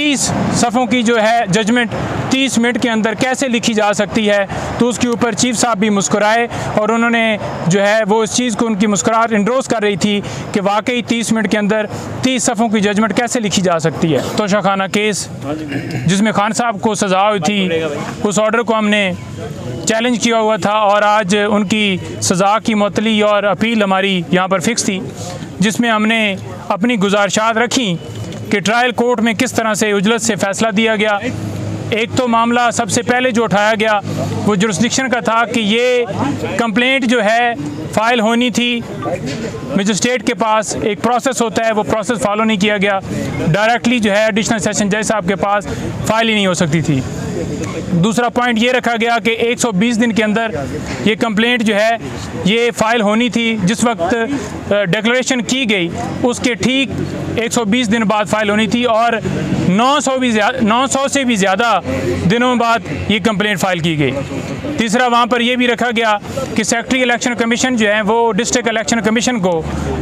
30 सफ़ों की जो है जजमेंट 30 मिनट के अंदर कैसे लिखी जा सकती है, तो उसके ऊपर चीफ साहब भी मुस्कुराए और उन्होंने जो है वो इस चीज़ को उनकी मुस्कुराहट इंडोर्स कर रही थी कि वाकई 30 मिनट के अंदर 30 सफ़ों की जजमेंट कैसे लिखी जा सकती है। तोशाखाना केस जिसमें खान साहब को सज़ा हुई थी, उस ऑर्डर को हमने चैलेंज किया हुआ था और आज उनकी सज़ा की मुअत्तली और अपील हमारी यहाँ पर फिक्स थी, जिसमें हमने अपनी गुजारिशात रखी कि ट्रायल कोर्ट में किस तरह से उजलत से फ़ैसला दिया गया। एक तो मामला सबसे पहले जो उठाया गया वो जुरिस्डिक्शन का था कि ये कंप्लेंट जो है फ़ाइल होनी थी, मजिस्ट्रेट के पास एक प्रोसेस होता है, वो प्रोसेस फॉलो नहीं किया गया। डायरेक्टली जो है एडिशनल सेशन जज साहब के पास फ़ाइल ही नहीं हो सकती थी। दूसरा पॉइंट ये रखा गया कि 120 दिन के अंदर ये कंप्लेंट जो है ये फ़ाइल होनी थी। जिस वक्त डिक्लेरेशन की गई उसके ठीक 120 दिन बाद फ़ाइल होनी थी और 900 से भी ज़्यादा दिनों बाद ये कंप्लेंट फ़ाइल की गई। तीसरा वहाँ पर यह भी रखा गया कि सेक्रेटरी इलेक्शन कमीशन जो है वो डिस्ट्रिक्ट इलेक्शन कमीशन को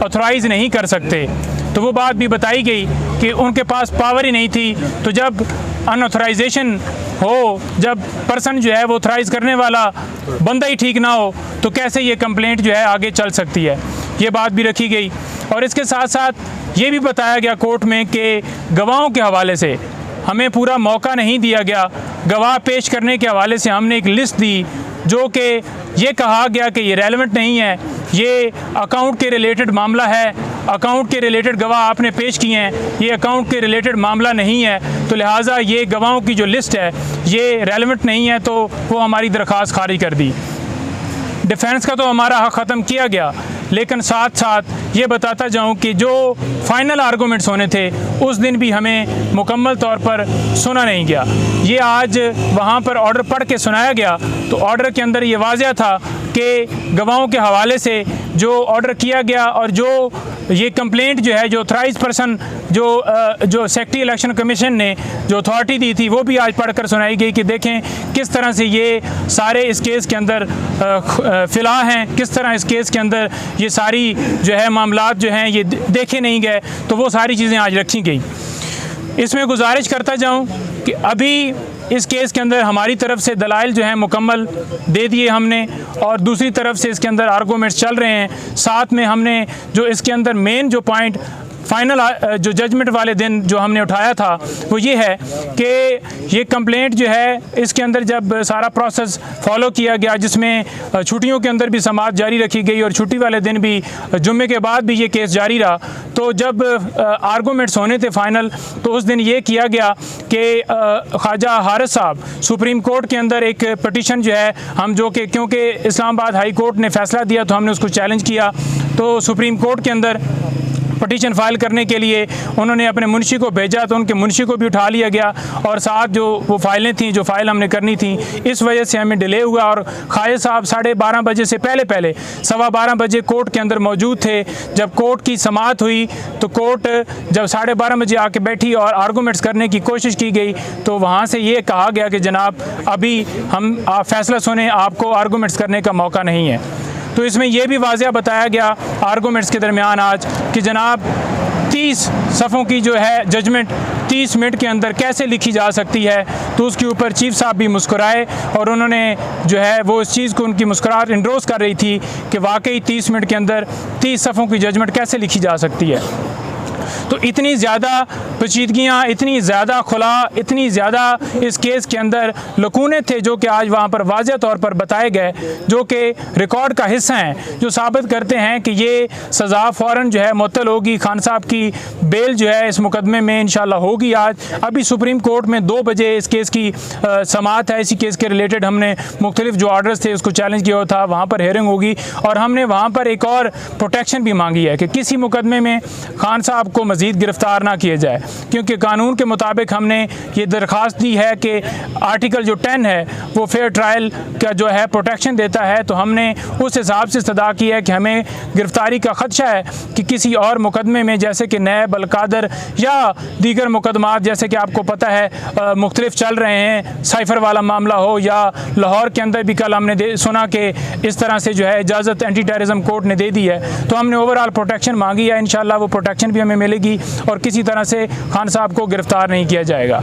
ऑथराइज़ नहीं कर सकते, तो वो बात भी बताई गई कि उनके पास पावर ही नहीं थी। तो जब अनऑथराइजेशन हो, जब पर्सन जो है वो ऑथराइज़ करने वाला बंदा ही ठीक ना हो, तो कैसे ये कंप्लेंट जो है आगे चल सकती है, ये बात भी रखी गई। और इसके साथ साथ ये भी बताया गया कोर्ट में कि गवाहों के हवाले से हमें पूरा मौका नहीं दिया गया। गवाह पेश करने के हवाले से हमने एक लिस्ट दी जो कि ये कहा गया कि ये रेलेवेंट नहीं है, ये अकाउंट के रिलेटेड मामला है, अकाउंट के रिलेटेड गवाह आपने पेश किए हैं, ये अकाउंट के रिलेटेड मामला नहीं है, तो लिहाजा ये गवाहों की जो लिस्ट है ये रेलेवेंट नहीं है, तो वो हमारी दरख्वास्त खारिज कर दी। डिफेंस का तो हमारा हक़ ख़त्म किया गया, लेकिन साथ साथ ये बताता जाऊं कि जो फाइनल आर्गूमेंट्स होने थे उस दिन भी हमें मुकम्मल तौर पर सुना नहीं गया। ये आज वहाँ पर ऑर्डर पढ़ के सुनाया गया, तो ऑर्डर के अंदर ये वाज़ह था कि गवाहों के हवाले से जो ऑर्डर किया गया और जो ये कंप्लेंट जो है जो ऑथराइज पर्सन जो सेक्रेटरी इलेक्शन कमीशन ने जो अथॉरिटी दी थी वो भी आज पढ़कर सुनाई गई कि देखें किस तरह से ये सारे इस केस के अंदर फ़िलहाल हैं, किस तरह इस केस के अंदर ये सारी जो है मामलात जो हैं ये देखे नहीं गए, तो वो सारी चीज़ें आज रखी गई। इसमें गुजारिश करता जाऊँ कि अभी इस केस के अंदर हमारी तरफ से दलाइल जो हैं मुकम्मल दे दिए हमने, और दूसरी तरफ से इसके अंदर आर्गूमेंट्स चल रहे हैं। साथ में हमने जो इसके अंदर मेन जो पॉइंट फाइनल जो जजमेंट वाले दिन जो हमने उठाया था वो ये है कि ये कंप्लेंट जो है इसके अंदर जब सारा प्रोसेस फॉलो किया गया, जिसमें छुट्टियों के अंदर भी समाअत जारी रखी गई और छुट्टी वाले दिन भी जुम्मे के बाद भी ये केस जारी रहा, तो जब आर्गूमेंट्स होने थे फाइनल, तो उस दिन ये किया गया कि ख्वाजा हारिस साहब सुप्रीम कोर्ट के अंदर एक पटिशन जो है हम जो कि क्योंकि इस्लामाबाद हाई कोर्ट ने फ़ैसला दिया तो हमने उसको चैलेंज किया, तो सुप्रीम कोर्ट के अंदर पटिशन फाइल करने के लिए उन्होंने अपने मुंशी को भेजा, तो उनके मुंशी को भी उठा लिया गया और साथ जो वो फाइलें थीं जो फाइल हमने करनी थी, इस वजह से हमें डिले हुआ। और ख्वाजा साहब 12:30 बजे से पहले 12:15 बजे कोर्ट के अंदर मौजूद थे। जब कोर्ट की समाअत हुई तो कोर्ट जब 12:30 बजे आके बैठी और आर्गूमेंट्स करने की कोशिश की गई, तो वहाँ से ये कहा गया कि जनाब अभी हम फ़ैसला सुने, आपको आर्गूमेंट्स करने का मौका नहीं है। तो इसमें यह भी वाज़ह बताया गया आर्गूमेंट्स के दरमियान आज कि जनाब 30 सफ़ों की जो है जजमेंट 30 मिनट के अंदर कैसे लिखी जा सकती है, तो उसके ऊपर चीफ साहब भी मुस्कुराए और उन्होंने जो है वो इस चीज़ को उनकी मुस्कुराहट इंडोर्स कर रही थी कि वाकई 30 मिनट के अंदर 30 सफ़ों की जजमेंट कैसे लिखी जा सकती है। तो इतनी ज़्यादा पेचीदगियाँ, इतनी ज़्यादा खुला, इतनी ज़्यादा इस केस के अंदर लकूने थे जो कि आज वहाँ पर वाज़ह तौर पर बताए गए, जो कि रिकॉर्ड का हिस्सा हैं, जो साबित करते हैं कि ये सज़ा फ़ौरन जो है मुअत्तल होगी। खान साहब की बेल जो है इस मुकदमे में इंशाल्लाह होगी। आज अभी सुप्रीम कोर्ट में 2 बजे इस केस की समाअत है। इसी केस के रिलेटेड हमने मुख्तलिफ जो ऑर्डर्स थे उसको चैलेंज किया था, वहाँ पर हेयरिंग होगी और हमने वहाँ पर एक और प्रोटेक्शन भी मांगी है कि किसी मुकदमे में खान साहब को मज़ीद गिरफ़्तार ना किया जाए, क्योंकि कानून के मुताबिक हमने ये दरख्वास्त दी है कि आर्टिकल जो 10 है वो फेयर ट्रायल का जो है प्रोटेक्शन देता है। तो हमने उस हिसाब से इस्तदा की है कि हमें गिरफ़्तारी का ख़दशा है कि किसी और मुकदमे में जैसे कि नैब अलकादर या दीगर मुकदमात जैसे कि आपको पता है मुख्तलिफ चल रहे हैं, साइफ़र वाला मामला हो या लाहौर के अंदर भी कल हमने सुना कि इस तरह से जो है इजाज़त एंटी टेररिज्म कोर्ट ने दे दी है, तो हमने ओवरऑल प्रोटेक्शन मांगी है। इंशाल्लाह वो प्रोटेक्शन भी हमें मिलेगी। जाएगी और किसी तरह से खान साहब को गिरफ्तार नहीं किया जाएगा।